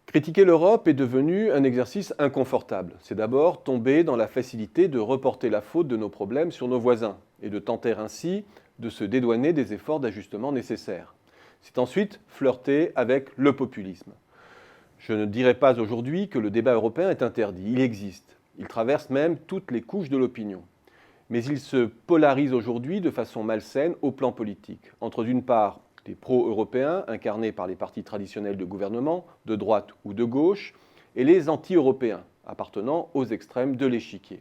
Critiquer l'Europe est devenu un exercice inconfortable. C'est d'abord tomber dans la facilité de reporter la faute de nos problèmes sur nos voisins et de tenter ainsi de se dédouaner des efforts d'ajustement nécessaires. C'est ensuite flirter avec le populisme. Je ne dirais pas aujourd'hui que le débat européen est interdit, il existe. Il traverse même toutes les couches de l'opinion. Mais il se polarise aujourd'hui de façon malsaine au plan politique, entre d'une part des pro-européens, incarnés par les partis traditionnels de gouvernement, de droite ou de gauche, et les anti-européens, appartenant aux extrêmes de l'échiquier.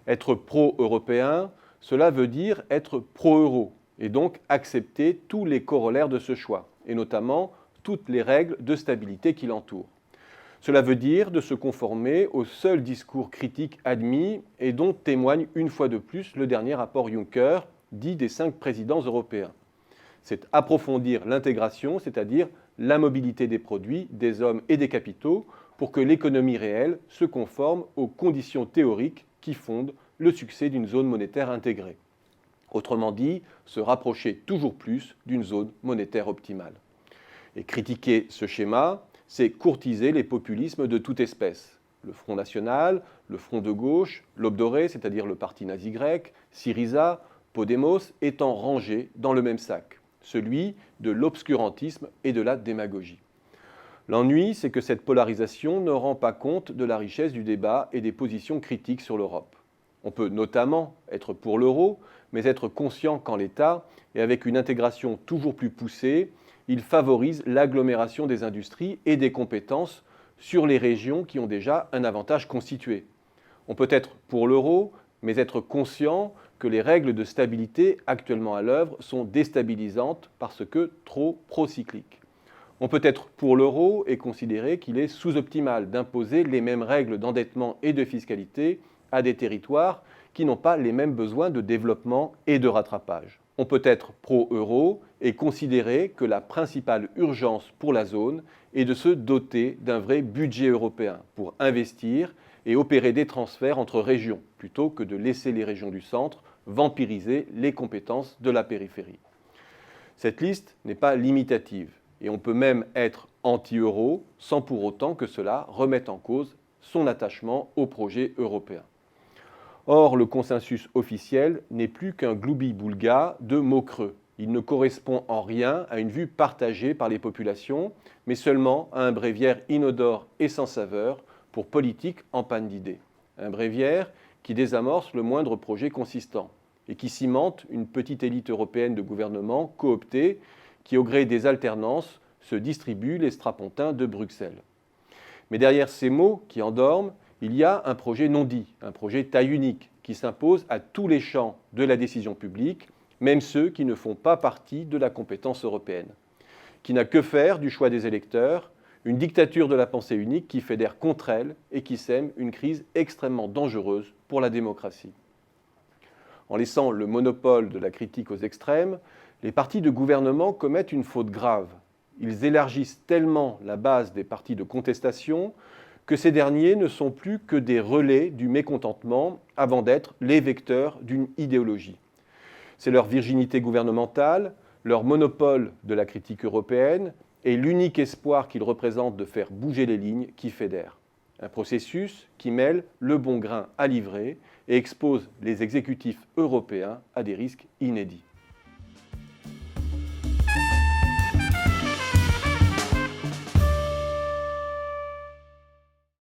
Être pro-européen, cela veut dire être pro-euro, et donc accepter tous les corollaires de ce choix, et notamment toutes les règles de stabilité qui l'entourent. Cela veut dire de se conformer au seul discours critique admis et dont témoigne une fois de plus le dernier rapport Juncker, dit des 5 présidents européens. C'est approfondir l'intégration, c'est-à-dire la mobilité des produits, des hommes et des capitaux, pour que l'économie réelle se conforme aux conditions théoriques qui fondent le succès d'une zone monétaire intégrée. Autrement dit, se rapprocher toujours plus d'une zone monétaire optimale. Et critiquer ce schéma, c'est courtiser les populismes de toute espèce. Le Front National, le Front de gauche, l'Aube dorée, c'est-à-dire le parti nazi grec, Syriza, Podemos, étant rangés dans le même sac, celui de l'obscurantisme et de la démagogie. L'ennui, c'est que cette polarisation ne rend pas compte de la richesse du débat et des positions critiques sur l'Europe. On peut notamment être pour l'euro, mais être conscient qu'en l'état, et avec une intégration toujours plus poussée, il favorise l'agglomération des industries et des compétences sur les régions qui ont déjà un avantage constitué. On peut être pour l'euro, mais être conscient que les règles de stabilité actuellement à l'œuvre sont déstabilisantes parce que trop procycliques. On peut être pour l'euro et considérer qu'il est sous-optimal d'imposer les mêmes règles d'endettement et de fiscalité à des territoires qui n'ont pas les mêmes besoins de développement et de rattrapage. On peut être pro-euro et considérer que la principale urgence pour la zone est de se doter d'un vrai budget européen pour investir et opérer des transferts entre régions, plutôt que de laisser les régions du centre vampiriser les compétences de la périphérie. Cette liste n'est pas limitative et on peut même être anti-euro sans pour autant que cela remette en cause son attachement au projet européen. Or, le consensus officiel n'est plus qu'un gloubi-boulga de mots creux. Il ne correspond en rien à une vue partagée par les populations, mais seulement à un bréviaire inodore et sans saveur pour politique en panne d'idées. Un bréviaire qui désamorce le moindre projet consistant et qui cimente une petite élite européenne de gouvernement cooptée qui, au gré des alternances, se distribue les strapontins de Bruxelles. Mais derrière ces mots qui endorment, il y a un projet non dit, un projet taille unique, qui s'impose à tous les champs de la décision publique, même ceux qui ne font pas partie de la compétence européenne, qui n'a que faire du choix des électeurs, une dictature de la pensée unique qui fédère contre elle et qui sème une crise extrêmement dangereuse pour la démocratie. En laissant le monopole de la critique aux extrêmes, les partis de gouvernement commettent une faute grave. Ils élargissent tellement la base des partis de contestation que ces derniers ne sont plus que des relais du mécontentement avant d'être les vecteurs d'une idéologie. C'est leur virginité gouvernementale, leur monopole de la critique européenne et l'unique espoir qu'ils représentent de faire bouger les lignes qui fédèrent. Un processus qui mêle le bon grain à livrer et expose les exécutifs européens à des risques inédits.